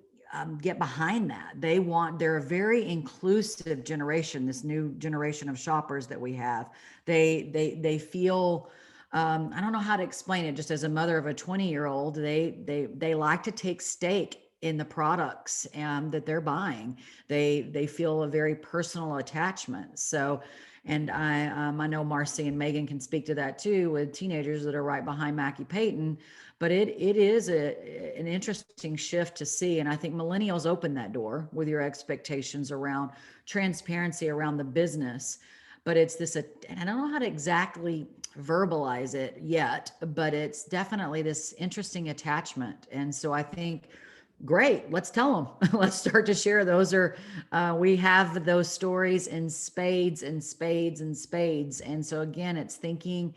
get behind that. They're a very inclusive generation, this new generation of shoppers that we have. They feel, I don't know how to explain it. Just as a mother of a 20-year-old, they like to take stake in the products that they're buying. They feel a very personal attachment. So, and I know Marcy and Megan can speak to that too with teenagers that are right behind Mackie Payton. But it is an interesting shift to see, and I think millennials open that door with your expectations around transparency around the business. But it's this, and I don't know how to exactly verbalize it yet, but it's definitely this interesting attachment. And so I think great, let's tell them. Let's start to share. Those are we have those stories in spades and spades and spades. And so again, it's thinking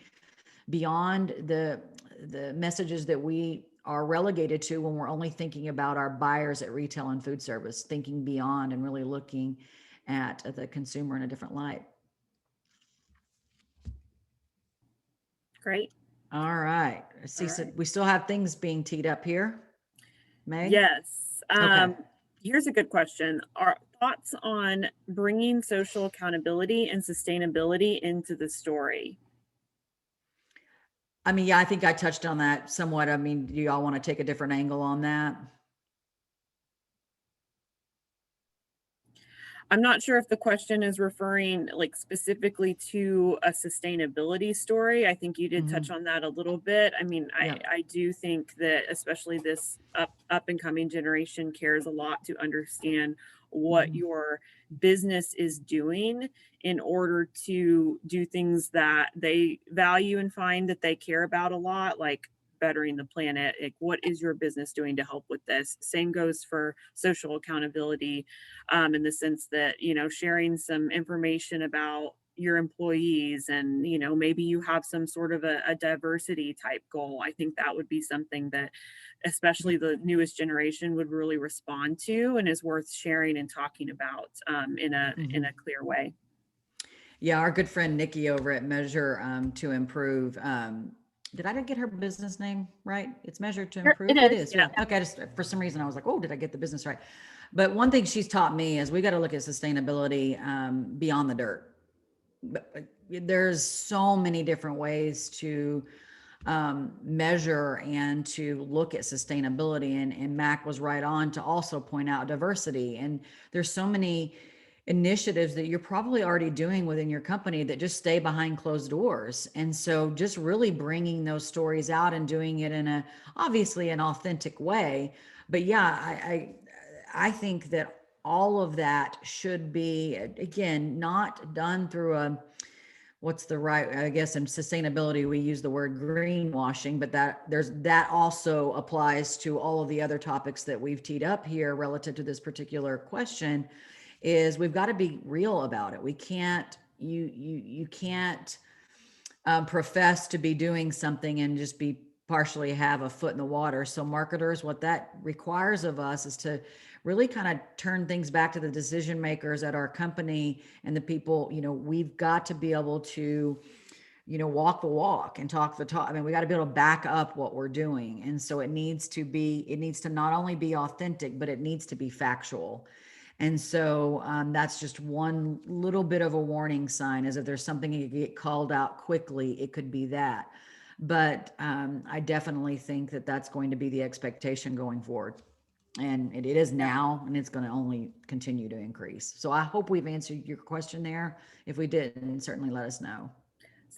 beyond the messages that we are relegated to when we're only thinking about our buyers at retail and food service, thinking beyond and really looking at the consumer in a different light. Great. All right. See, All so right. we still have things being teed up here. Meg? Yes. Okay. Here's a good question. Are thoughts on bringing social accountability and sustainability into the story? I mean, yeah, I think I touched on that somewhat. I mean, do y'all want to take a different angle on that? I'm not sure if the question is referring like specifically to a sustainability story. I think you did touch Mhm. on that a little bit. I mean, Yeah. I do think that especially this up and coming generation cares a lot to understand what Mhm. your business is doing in order to do things that they value and find that they care about a lot, like bettering the planet. Like, what is your business doing to help with this? Same goes for social accountability, in the sense that, you know, sharing some information about your employees, and you know, maybe you have some sort of a diversity type goal. I think that would be something that especially the newest generation would really respond to and is worth sharing and talking about, in Mhm. a clear way. Yeah, our good friend Nikki over at Measure to Improve. Did I get her business name right? It's Measure to Sure, it Improve. It is. is. Yeah. Yeah. Okay. Just for some reason, I was like, oh, did I get the business right? But one thing she's taught me is we got to look at sustainability beyond the dirt. But there's so many different ways to measure and to look at sustainability. And Mac was right on to also point out diversity. And there's so many initiatives that you're probably already doing within your company that just stay behind closed doors. And so just really bringing those stories out and doing it in a obviously an authentic way. But yeah, I think that all of that should be again not done through a what's the right, I guess in sustainability we use the word greenwashing, but that also applies to all of the other topics that we've teed up here relative to this particular question. Is we've got to be real about it. We can't you can't profess to be doing something and just be partially have a foot in the water. So marketers, what that requires of us is to really kind of turn things back to the decision makers at our company and the people, we've got to be able to, walk the walk and talk the talk. I mean, we got to be able to back up what we're doing. And so it needs to not only be authentic, but it needs to be factual. And so that's just one little bit of a warning sign, is if there's something you get called out quickly, it could be that. But I definitely think that that's going to be the expectation going forward. And it is now, and it's going to only continue to increase. So I hope we've answered your question there. If we didn't, certainly let us know.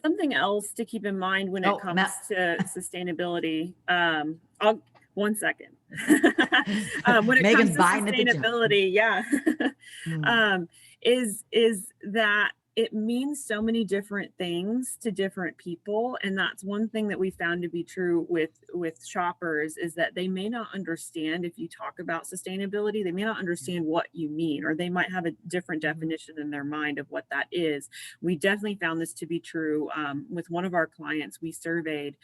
Something else to keep in mind when Oh, it comes Matt. to sustainability. I'll 1 second. When it Megan's comes to biting at the jump. sustainability, yeah, Mm. is that it means so many different things to different people, and that's one thing that we found to be true with shoppers, is that they may not understand, if you talk about sustainability, they may not understand what you mean, or they might have a different definition in their mind of what that is. We definitely found this to be true with one of our clients. We surveyed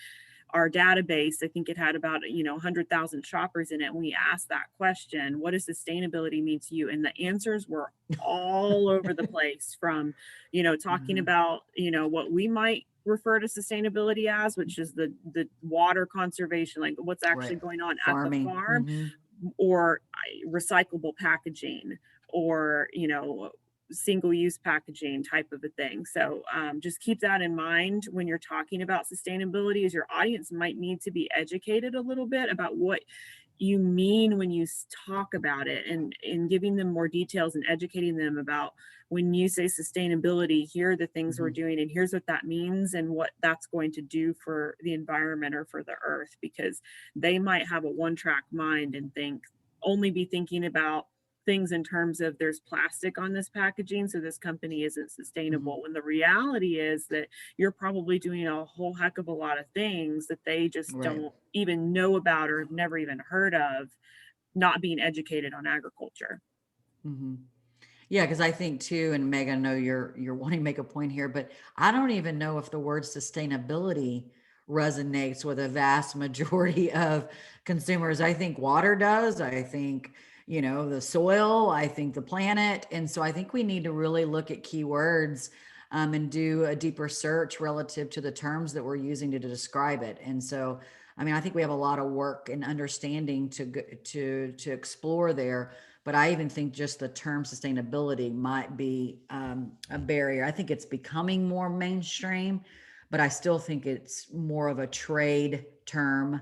our database. I think it had about 100,000 shoppers in it. And we asked that question, what does sustainability mean to you? And the answers were all over the place, from talking about what we might refer to sustainability as, which is the water conservation, like what's actually Right. going on Farming. at the farm, Mhm. or recyclable packaging, or single-use packaging type of a thing. So just keep that in mind when you're talking about sustainability, is your audience might need to be educated a little bit about what you mean when you talk about it, and giving them more details and educating them about, when you say sustainability, here are the things we're doing, and here's what that means, and what that's going to do for the environment or for the earth, because they might have a one-track mind and only be thinking about things in terms of, there's plastic on this packaging, so this company isn't sustainable, when the reality is that you're probably doing a whole heck of a lot of things that they just Right. don't even know about, or have never even heard of, not being educated on agriculture. Mhm. Yeah, because I think too, and Meg, I know you're wanting to make a point here, but I don't even know if the word sustainability resonates with a vast majority of consumers. I think water does. I think, the soil, I think the planet. And so I think we need to really look at keywords and do a deeper search relative to the terms that we're using to describe it. And so, I mean, I think we have a lot of work and understanding to explore there. But I even think just the term sustainability might be a barrier. I think it's becoming more mainstream, but I still think it's more of a trade term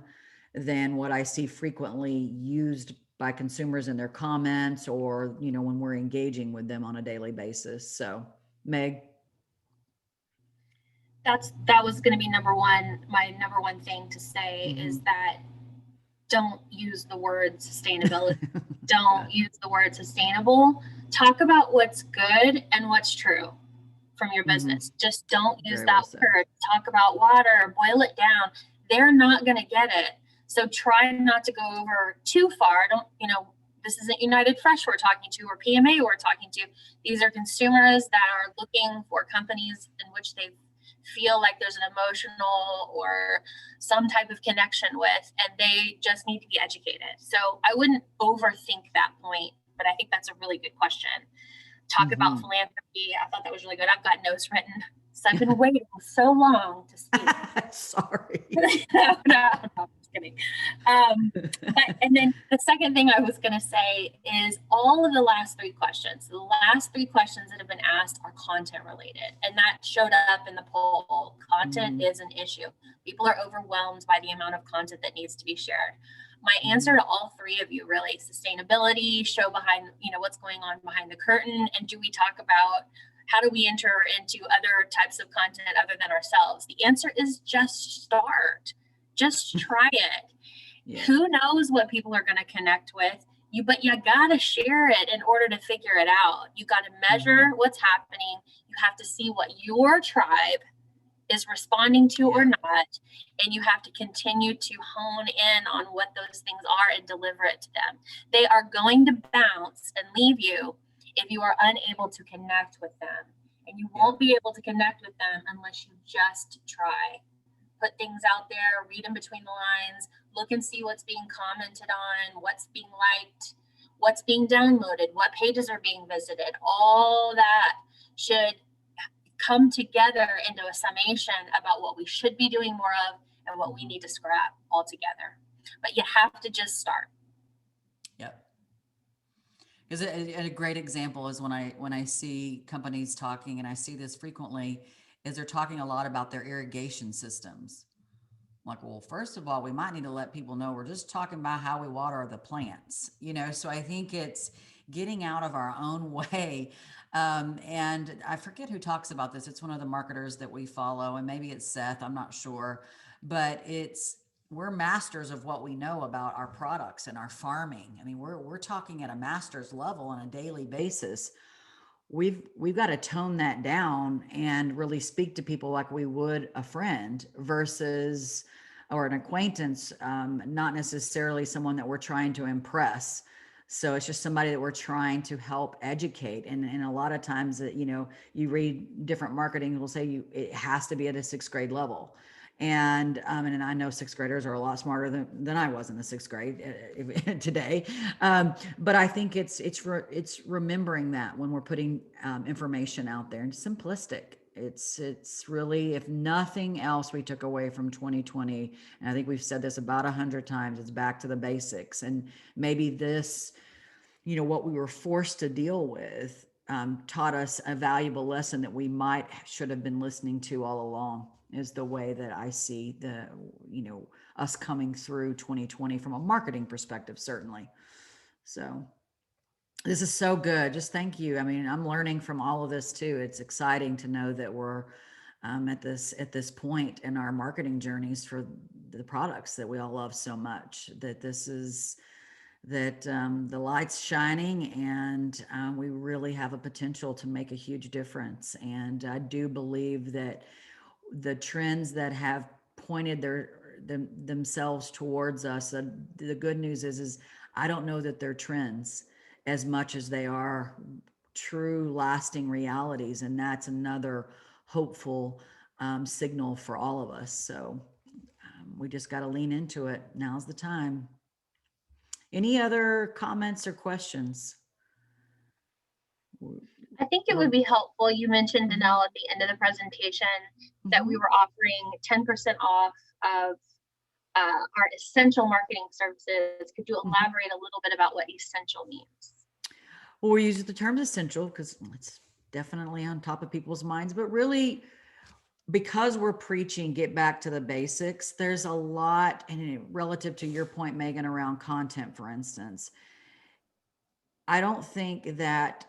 than what I see frequently used by consumers in their comments, or, when we're engaging with them on a daily basis. So, Meg. That was going to be my number one thing to say, is that don't use the word sustainability. Don't use the word sustainable. Talk about what's good and what's true from your business. Just don't use Very that well said. word. Talk about water, boil it down. They're not going to get it. So try not to go over too far. This isn't United Fresh we're talking to, or PMA we're talking to. These are consumers that are looking for companies in which they feel like there's an emotional or some type of connection with, and they just need to be educated. So I wouldn't overthink that point, but I think that's a really good question. Talk about philanthropy. I thought that was really good. I've got notes written, so I've been waiting so long to speak. Sorry. No, I'm just kidding. And then the second thing I was going to say is, all of the last three questions that have been asked are content related, and that showed up in the poll. Content is an issue. People are overwhelmed by the amount of content that needs to be shared. My answer to all three of you, really: sustainability, show behind, what's going on behind the curtain, and do we talk about how do we enter into other types of content other than ourselves? The answer is just start. Just try it. Yeah. Who knows what people are going to connect with? But you got to share it in order to figure it out. You got to measure what's happening. You have to see what your tribe is responding to or not. And you have to continue to hone in on what those things are and deliver it to them. They are going to bounce and leave you if you are unable to connect with them. And you won't be able to connect with them unless you just try. Put things out there, read in between the lines, look and see what's being commented on, what's being liked, what's being downloaded, what pages are being visited. All that should come together into a summation about what we should be doing more of and what we need to scrap altogether. But you have to just start. Yep. Because a great example is when I see companies talking, and I see this frequently, is they're talking a lot about their irrigation systems. Like, well, first of all, we might need to let people know we're just talking about how we water the plants, So I think it's getting out of our own way. And I forget who talks about this. It's one of the marketers that we follow, and maybe it's Seth, I'm not sure, but we're masters of what we know about our products and our farming. I mean, we're talking at a master's level on a daily basis. We've got to tone that down and really speak to people like we would a friend versus or an acquaintance, not necessarily someone that we're trying to impress. So it's just somebody that we're trying to help educate. And a lot of times that, you read different marketing will say it has to be at a sixth grade level. And I know sixth graders are a lot smarter than I was in the sixth grade today. But I think it's remembering that when we're putting information out there, and simplistic. It's really, if nothing else we took away from 2020, and I think we've said this about 100 times, it's back to the basics. And maybe this, what we were forced to deal with taught us a valuable lesson that we should have been listening to all along, is the way that I see us coming through 2020 from a marketing perspective, certainly. So this is so good. Just thank you. I mean, I'm learning from all of this too. It's exciting to know that we're at this point in our marketing journeys for the products that we all love so much, that the light's shining, and we really have a potential to make a huge difference. And I do believe that the trends that have pointed themselves towards us, the good news is I don't know that they're trends as much as they are true lasting realities. And that's another hopeful signal for all of us. So we just got to lean into it. Now's the time. Any other comments or questions? I think it would be helpful. You mentioned, Danelle, at the end of the presentation that we were offering 10% off of our essential marketing services. Could you elaborate a little bit about what essential means? Well, we use the term essential because it's definitely on top of people's minds, but really, because we're preaching get back to the basics, there's a lot, and relative to your point, Megan, around content, for instance, I don't think that,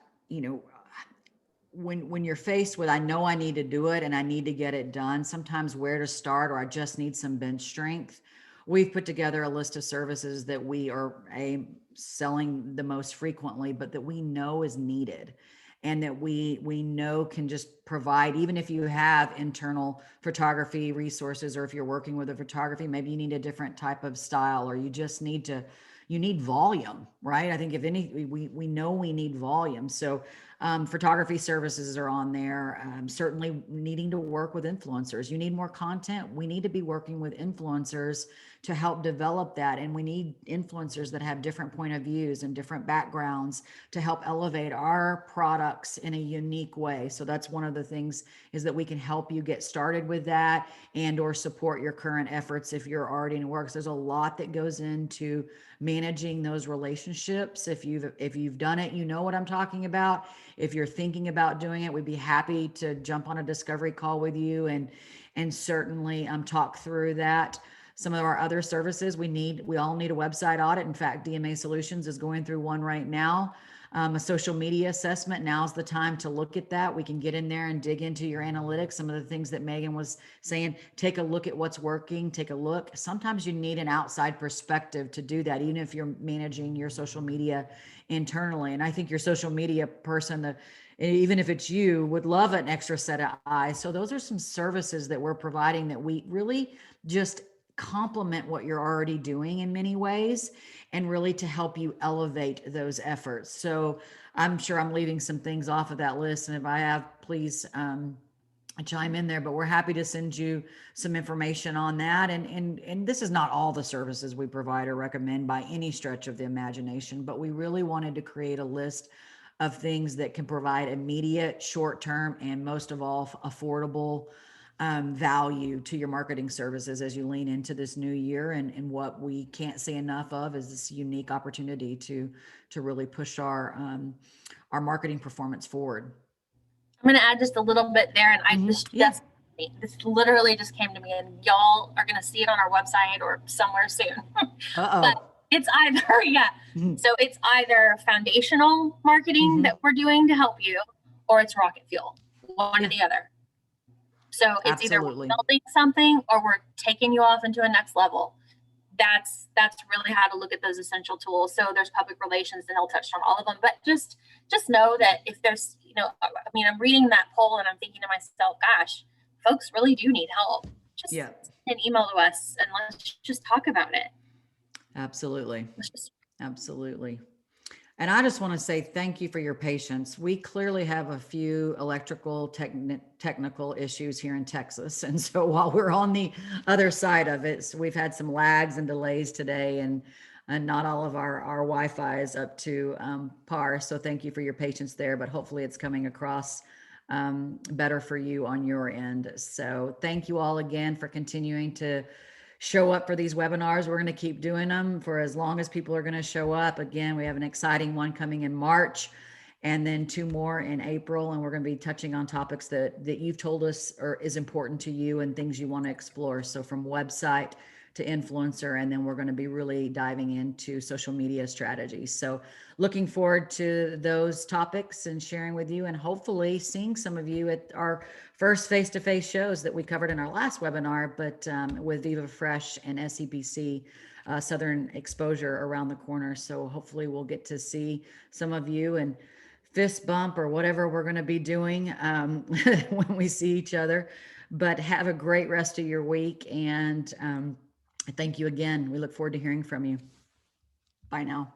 when you're faced with, I know I need to do it and I need to get it done, sometimes where to start, or I just need some bench strength. We've put together a list of services that we are selling the most frequently, but that we know is needed, and that we know can just provide, even if you have internal photography resources, or if you're working with a photography, maybe you need a different type of style, or you just need volume, right? I think if any, we know we need volume. So photography services are on there. Certainly needing to work with influencers. You need more content. We need to be working with influencers to help develop that. And we need influencers that have different point of views and different backgrounds to help elevate our products in a unique way. So that's one of the things, is that we can help you get started with that and or support your current efforts if you're already in works. There's a lot that goes into managing those relationships. If you've done it, you know what I'm talking about. If you're thinking about doing it, we'd be happy to jump on a discovery call with you and certainly talk through that. Some of our other services, we all need a website audit. In fact, DMA Solutions is going through one right now. A social media assessment. Now's the time to look at that. We can get in there and dig into your analytics. Some of the things that Megan was saying, take a look at what's working, take a look. Sometimes you need an outside perspective to do that, even if you're managing your social media internally. And I think your social media person, even if it's you, would love an extra set of eyes. So those are some services that we're providing that we really just complement what you're already doing in many ways, and really to help you elevate those efforts. So I'm sure I'm leaving some things off of that list, and if I have, please chime in there, but we're happy to send you some information on that. And this is not all the services we provide or recommend by any stretch of the imagination, but we really wanted to create a list of things that can provide immediate, short-term, and most of all, affordable value to your marketing services as you lean into this new year. And what we can't say enough of is this unique opportunity to really push our marketing performance forward. I'm going to add just a little bit there, and I Yeah. this literally just came to me, and y'all are going to see it on our website or somewhere soon. Uh-oh. It's either Mhm. so it's either foundational marketing Mhm. that we're doing to help you, or it's rocket fuel, one or the other. So it's either we're Absolutely. building something or we're taking you off into a next level. That's really how to look at those essential tools. So there's public relations, and I'll touch on all of them, but just know that if there's, I mean, I'm reading that poll and I'm thinking to myself, gosh, folks really do need help. Just Yeah, send an email to us and let's just talk about it. absolutely. Let's just Absolutely. And I just want to say thank you for your patience. We clearly have a few electrical technical issues here in Texas. And so while we're on the other side of it, so we've had some lags and delays today, and not all of our Wi-Fi is up to par. So thank you for your patience there, but hopefully it's coming across better for you on your end. So thank you all again for continuing to show up for these webinars. We're going to keep doing them for as long as people are going to show up. Again, we have an exciting one coming in March, and then 2 more in April. And we're going to be touching on topics that you've told us is important to you and things you want to explore. So from website to influencer, and then we're going to be really diving into social media strategies. So looking forward to those topics and sharing with you, and hopefully seeing some of you at our first face-to-face shows that we covered in our last webinar, but with Viva Fresh and SCPC Southern Exposure around the corner. So hopefully we'll get to see some of you and fist bump or whatever we're going to be doing when we see each other. But have a great rest of your week, and thank you again. We look forward to hearing from you. Bye now.